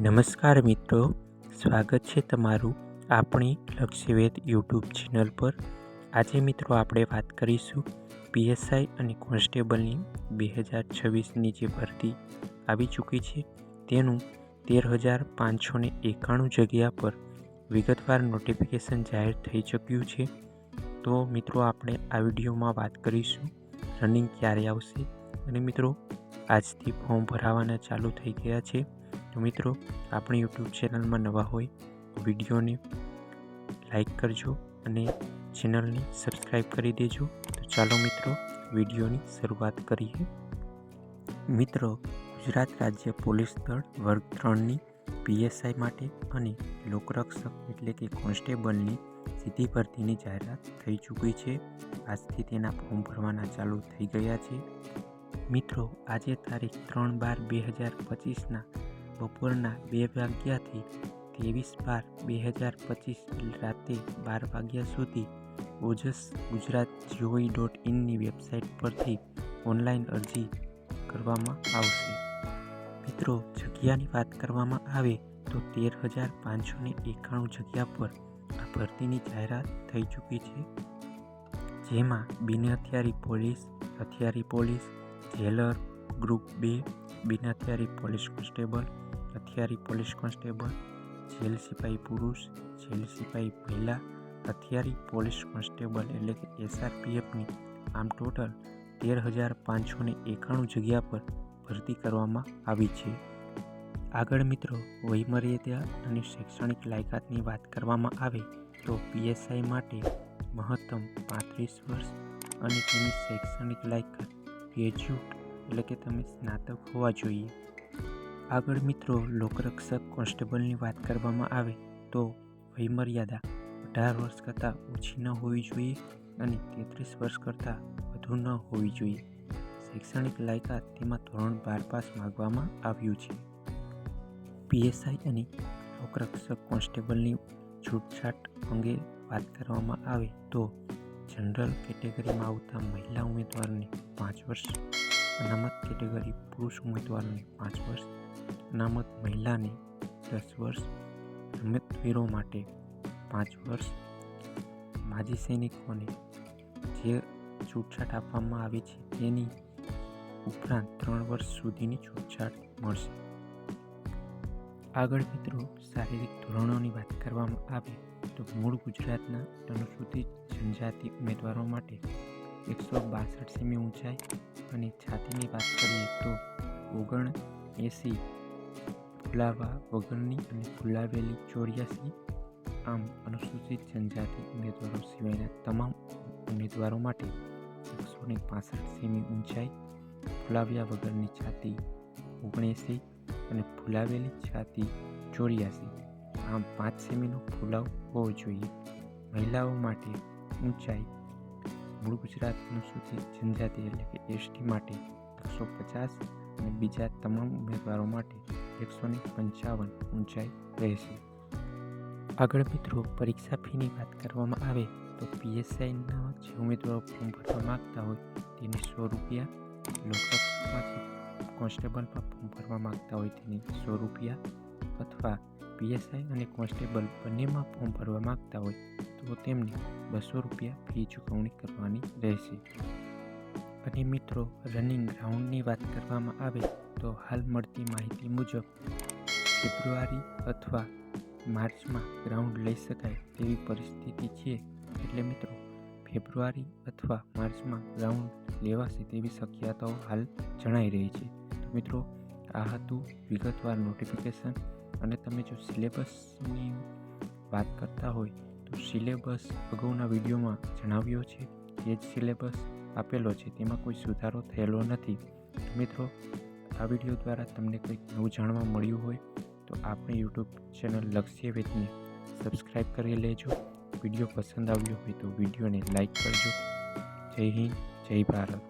નમસ્કાર મિત્રો, સ્વાગત છે તમારું આપણી લક્ષ્યવેધ યુટ્યુબ ચેનલ પર। આજે મિત્રો આપણે વાત કરીશું પીએસઆઈ અને કોન્સ્ટેબલની 2026ની જે ભરતી આવી ચૂકી છે તેનું 13,591 જગ્યા પર વિગતવાર નોટિફિકેશન જાહેર થઈ ચૂક્યું છે। તો મિત્રો આપણે આ વિડીયોમાં વાત કરીશું રનિંગ ક્યારે આવશે અને મિત્રો આજથી ફોર્મ ભરાવાના ચાલુ થઈ ગયા છે। તો મિત્રો આપણી યુટ્યુબ ચેનલમાં નવા હોય તો વિડીયોને લાઈક કરજો અને ચેનલને સબસ્ક્રાઈબ કરી દેજો। તો ચાલો મિત્રો વિડીયોની શરૂઆત કરીએ। મિત્રો ગુજરાત રાજ્ય પોલીસ દળ વર્ગ 3ની પીએસઆઈ માટે અને લોકરક્ષક એટલે કે કોન્સ્ટેબલની સીધી ભરતીની જાહેરાત થઈ ચૂકી છે। આજથી તેના ફોર્મ ભરવાના ચાલુ થઈ ગયા છે। મિત્રો આજે તારીખ 3/12/2025ના બપોરના 2 વાગ્યાથી 23/12/2025 રાતે 12 વાગ્યા સુધી ઓજસ ગુજરાત.gov.inની વેબસાઇટ પરથી ઓનલાઈન અરજી કરવામાં આવશે। મિત્રો જગ્યાની વાત કરવામાં આવે તો 13,591 જગ્યા પર આ ભરતીની જાહેરાત થઈ ચૂકી છે, જેમાં બિન હથિયારી પોલીસ, હથિયારી પોલીસ, જેલર, ગ્રુપ 2, બિન હથિયારી પોલીસ કોન્સ્ટેબલ, હથિયારી પોલીસ કોન્સ્ટેબલ, જેલ સિપાઈ પુરુષ, જેલ સિપાઈ મહિલા, હથિયારી પોલીસ કોન્સ્ટેબલ એટલે કે એસઆરપીએફની આમ ટોટલ 13,591 જગ્યા પર ભરતી કરવામાં આવી છે। આગળ મિત્રો વયમર્યાદા અને શૈક્ષણિક લાયકાતની વાત કરવામાં આવે તો પીએસઆઈ માટે મહત્તમ 35 વર્ષ અને તેની શૈક્ષણિક લાયકાત ગ્રેજ્યુએટ એટલે કે તમે સ્નાતક હોવા જોઈએ। આગળ મિત્રો લોકરક્ષક કોન્સ્ટેબલની વાત કરવામાં આવે તો વયમર્યાદા 18 વર્ષ કરતાં ઓછી ન હોવી જોઈએ અને 33 વર્ષ કરતાં વધુ ન હોવી જોઈએ। શૈક્ષણિક લાયકાત તેમાં ધોરણ 12 પાસ માંગવામાં આવ્યું છે। પીએસઆઈ અને લોકરક્ષક કોન્સ્ટેબલની છૂટછાટ અંગે વાત કરવામાં આવે તો જનરલ કેટેગરીમાં આવતા મહિલા ઉમેદવારને 5 વર્ષ, અનામત કેટેગરી પુરુષ ઉમેદવારને 5 વર્ષ, અનામત મહિલાને 10 વર્ષ, રમતવીરો માટે 5 વર્ષ, માજી સૈનિકોને જે છૂટછાટ આપવામાં આવી છે તેની ઉપરાંત 3 વર્ષ સુધીની છૂટછાટ મળશે। આગળ મિત્રો શારીરિક ધોરણોની વાત કરવામાં આવે તો મૂળ ગુજરાતના અનુસૂચિત જનજાતિ ઉમેદવારો માટે 162 સેમી ઊંચાઈ અને છાતીની વાત કરીએ તો 79 ફુલાવા વગરની અને ફુલાવેલી 84। આમ અનુસૂચિત જનજાતિ ઉમેદવારો સિવાયના તમામ ઉમેદવારો માટે 165 સેમી ઊંચાઈ, ફુલાવ્યા વગરની છાતી 79 અને ફુલાવેલી છાતી 84। આમ 5 સેમીનો ફુલાવ હોવો જોઈએ। મહિલાઓ માટે ઊંચાઈ મૂળ ગુજરાત અનુસૂચિત જનજાતિ એટલે કે એસટી માટે 150 અને બીજા તમામ ઉમેદવારો માટે 155 ઊંચાઈ રહેશે। આગળ મિત્રો પરીક્ષા ફીની વાત કરવામાં આવે તો પીએસઆઈના જે ઉમેદવારો ફોર્મ ભરવા માગતા હોય તેને 100 રૂપિયા, લોકરક્ષકમાંથી કોન્સ્ટેબલમાં ફોર્મ ભરવા માગતા હોય તેને 100 રૂપિયા અથવા પીએસઆઈ અને કોન્સ્ટેબલ બંનેમાં ફોર્મ ભરવા માગતા હોય તો તેમને 200 રૂપિયા ફી ચૂકવણી કરવાની રહેશે। અને મિત્રો રનિંગ ગ્રાઉન્ડની વાત કરવામાં આવે તો હાલ મળતી માહિતી મુજબ ફેબ્રુઆરી અથવા માર્ચમાં ગ્રાઉન્ડ લઈ શકાય તેવી પરિસ્થિતિ છે, એટલે મિત્રો ફેબ્રુઆરી અથવા માર્ચમાં ગ્રાઉન્ડ લેવાશે તેવી શક્યતાઓ હાલ જણાઈ રહી છે। તો મિત્રો આ હતું વિગતવાર નોટિફિકેશન। અને તમે જો સિલેબસની વાત કરતા હોય તો સિલેબસ અગાઉના વિડીયોમાં જણાવ્યો છે, એ જ સિલેબસ આપેલો છે, તેમાં કોઈ સુધારો થયેલો નથી। તો મિત્રો આ વિડીયો દ્વારા તમને કંઈક નવું જાણવા મળ્યું હોય તો આપણી યુટ્યુબ ચેનલ લક્ષ્યવેધને સબસ્ક્રાઈબ કરી લેજો। વિડીયો પસંદ આવ્યો હોય તો વિડીયોને લાઈક કરજો। જય હિન્દ, જય ભારત।